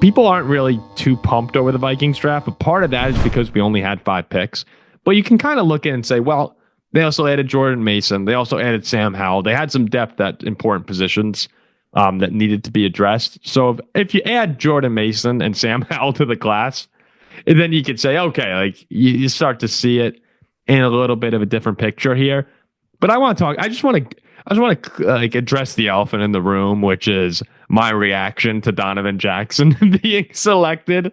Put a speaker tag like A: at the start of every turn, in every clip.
A: people aren't really too pumped over the Vikings draft, but part of that is because we only had 5 picks. But you can kind of look at it and say, well, they also added Jordan Mason. They also added Sam Howell. They had some depth at important positions that needed to be addressed. So if you add Jordan Mason and Sam Howell to the class, and then you could say, okay, like you start to see it in a little bit of a different picture here. But I want to talk. I just want to like address the elephant in the room, which is my reaction to Donovan Jackson being selected.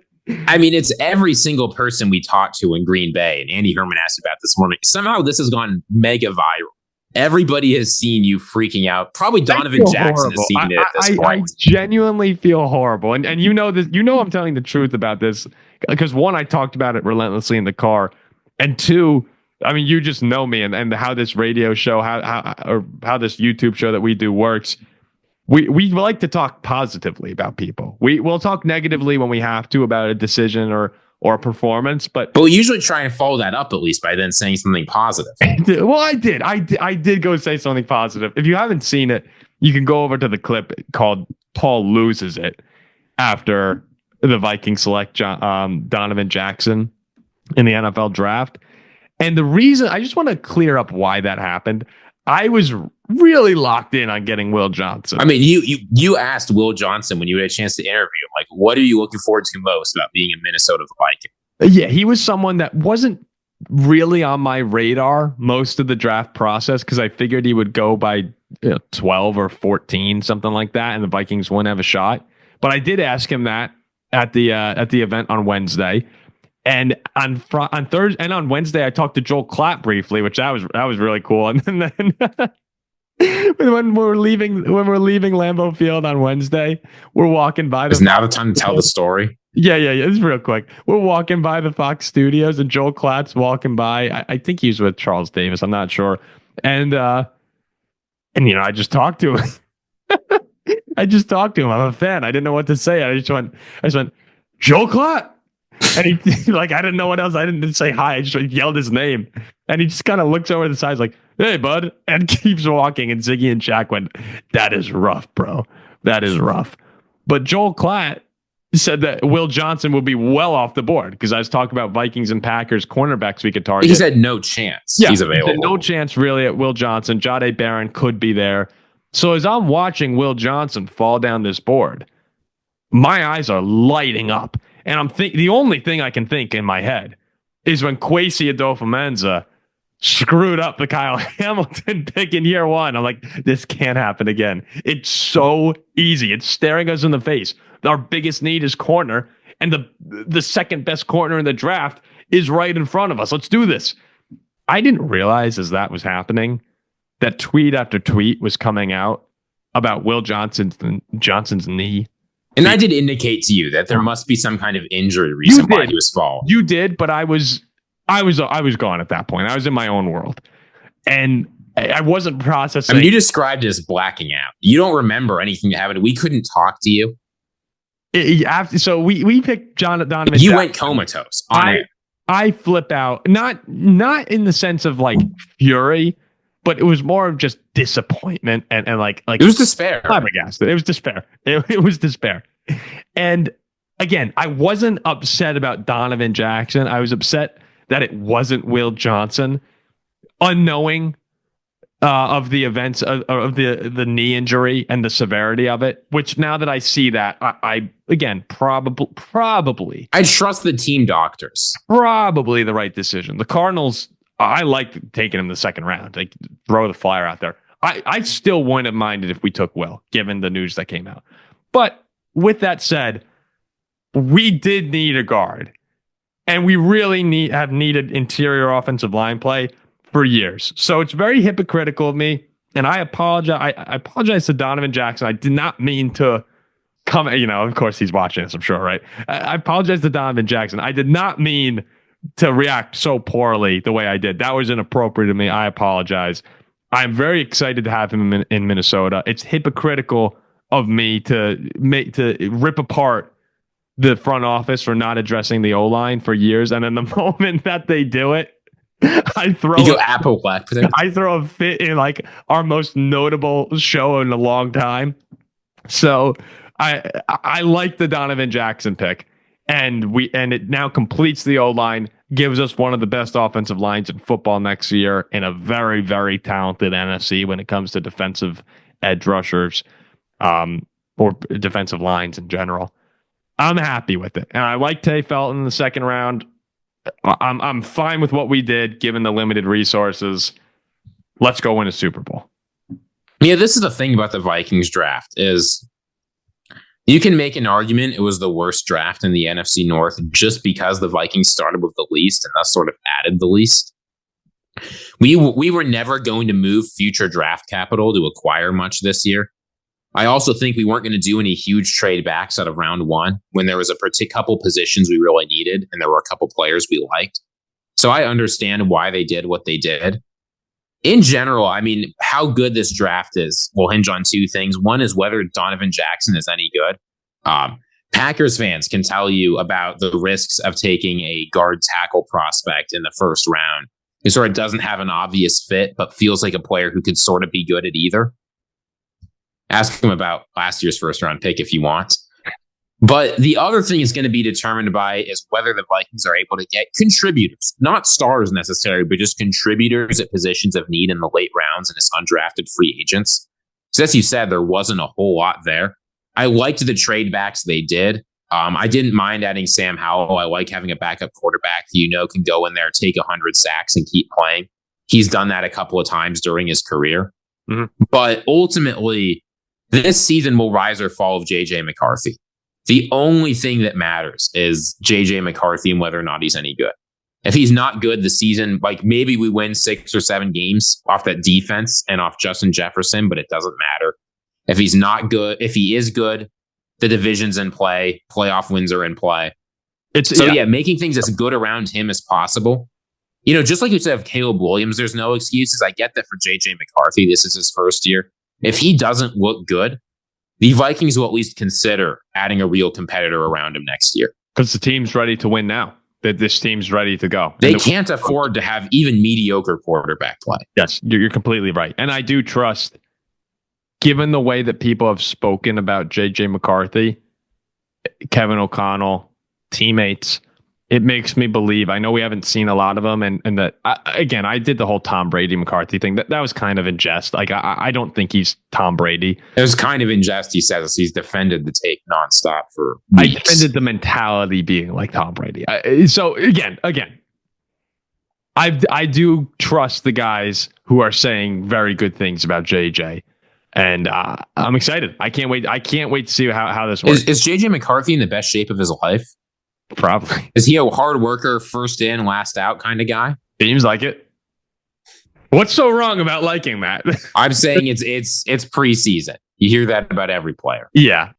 B: I mean, it's every single person we talked to in Green Bay, and Andy Herman asked about this morning. Somehow this has gone mega viral. Everybody has seen you freaking out. Probably Donovan Jackson has seen it at this point.
A: I genuinely feel horrible. And you know this, I'm telling the truth about this because one, I talked about it relentlessly in the car. And two, I mean, you just know me and how this radio show, how this YouTube show that we do works. We like to talk positively about people. We'll talk negatively when we have to about a decision or a performance, but
B: we usually try and follow that up at least by then saying something positive.
A: Well, I did go say something positive. If you haven't seen it, you can go over to the clip called "Paul Loses It" after the Vikings select Donovan Jackson in the NFL draft. And the reason I just want to clear up why that happened. I was really locked in on getting Will Johnson.
B: I mean, you asked Will Johnson when you had a chance to interview him, like, what are you looking forward to most about being a Minnesota Viking?
A: Yeah, he was someone that wasn't really on my radar most of the draft process because I figured he would go by 12 or 14, something like that, and the Vikings wouldn't have a shot. But I did ask him that at the event on Wednesday. And on Thursday and on Wednesday, I talked to Joel Klatt briefly, which that was really cool. And then when we're leaving Lambeau Field on Wednesday, we're walking by.
B: Is now the time to tell the story?
A: Yeah. It's real quick. We're walking by the Fox Studios, and Joel Klatt's walking by. I think he's with Charles Davis. I'm not sure. And I just talked to him. I'm a fan. I didn't know what to say. I just went, Joel Klatt. And he I didn't know what else. I didn't say hi. I just yelled his name. And he just kind of looks over to the side like, hey, bud, and keeps walking. And Ziggy and Shaq went, that is rough, bro. That is rough. But Joel Klatt said that Will Johnson will be well off the board because I was talking about Vikings and Packers cornerbacks we could target.
B: He said no chance.
A: Yeah,
B: he's available.
A: No chance really at Will Johnson. Jahdae Barron could be there. So as I'm watching Will Johnson fall down this board, my eyes are lighting up. And I'm the only thing I can think in my head is when Kwesi Adofo-Mensah screwed up the Kyle Hamilton pick in year one. I'm like, this can't happen again. It's so easy. It's staring us in the face. Our biggest need is corner, and the second best corner in the draft is right in front of us. Let's do this. I didn't realize as that was happening that tweet after tweet was coming out about Will Johnson's knee.
B: And I did indicate to you that there must be some kind of injury reason why he was falling.
A: You did, but I was gone at that point. I was in my own world, and I wasn't processing.
B: I mean, you described it as blacking out. You don't remember anything that happened. We couldn't talk to you.
A: So we picked Donovan.
B: You went comatose.
A: I flip out, not in the sense of like fury, but it was more of just disappointment and like
B: it was despair.
A: Flabbergasted. It was despair. It was despair. And again, I wasn't upset about Donovan Jackson. I was upset that it wasn't Will Johnson, unknowing of the events of the knee injury and the severity of it. Which now that I see that, I again probably
B: I trust the team doctors.
A: Probably the right decision. The Cardinals. I like taking him the second round. Like throw the flyer out there. I still wouldn't have minded if we took Will, given the news that came out. But with that said, we did need a guard, and we really have needed interior offensive line play for years. So it's very hypocritical of me, and I apologize. I apologize to Donovan Jackson. I did not mean to come. Of course he's watching this. I'm sure, right? I apologize to Donovan Jackson. I did not mean to react so poorly the way I did. That was inappropriate of me. I apologize. I'm very excited to have him in Minnesota. It's hypocritical of me to rip apart the front office for not addressing the O-line for years. And in the moment that they do it, I throw a fit in like our most notable show in a long time. So I like the Donovan Jackson pick, and it now completes the O-line, gives us one of the best offensive lines in football next year, in a very, very talented NFC when it comes to defensive edge rushers, or defensive lines in general. I'm happy with it, and I like Tay Felton in the second round. I'm fine with what we did given the limited resources. Let's go win a Super Bowl.
B: Yeah, this is the thing about the Vikings draft is you can make an argument it was the worst draft in the NFC North just because the Vikings started with the least and thus sort of added the least. We were never going to move future draft capital to acquire much this year. I also think we weren't going to do any huge trade backs out of round one when there was a couple positions we really needed and there were a couple players we liked. So I understand why they did what they did. In general, I mean, how good this draft is will hinge on two things. One is whether Donovan Jackson is any good. Packers fans can tell you about the risks of taking a guard tackle prospect in the first round. He sort of doesn't have an obvious fit, but feels like a player who could sort of be good at either. Ask him about last year's first round pick if you want. But the other thing is going to be determined by is whether the Vikings are able to get contributors, not stars necessarily, but just contributors at positions of need in the late rounds and as undrafted free agents. So as you said, there wasn't a whole lot there. I liked the trade backs they did. I didn't mind adding Sam Howell. I like having a backup quarterback who can go in there, take 100 sacks and keep playing. He's done that a couple of times during his career. Mm-hmm. But ultimately, this season will rise or fall of J.J. McCarthy. The only thing that matters is J.J. McCarthy and whether or not he's any good. If he's not good, the season, maybe we win 6 or 7 games off that defense and off Justin Jefferson, but it doesn't matter. If he's not good, if he is good, the division's in play, playoff wins are in play. Making things as good around him as possible. Just like you said of Caleb Williams, there's no excuses. I get that for J.J. McCarthy. This is his first year. If he doesn't look good, the Vikings will at least consider adding a real competitor around him next year.
A: Because the team's ready to win now. This team's ready to go.
B: They can't afford to have even mediocre quarterback play.
A: Yes, you're completely right. And I do trust, given the way that people have spoken about J.J. McCarthy, Kevin O'Connell, teammates, it makes me believe. I know we haven't seen a lot of them, and that I did the whole Tom Brady McCarthy thing. That was kind of in jest. I don't think he's Tom Brady.
B: It was kind of in jest. He says he's defended the take nonstop for weeks.
A: I defended the mentality being like Tom Brady. So again, I do trust the guys who are saying very good things about JJ, and I'm excited. I can't wait. I can't wait to see how this works.
B: Is JJ McCarthy in the best shape of his life?
A: Probably.
B: Is he a hard worker, first in, last out kind of guy?
A: Seems like it. What's so wrong about liking that?
B: I'm saying it's preseason. You hear that about every player.
A: Yeah.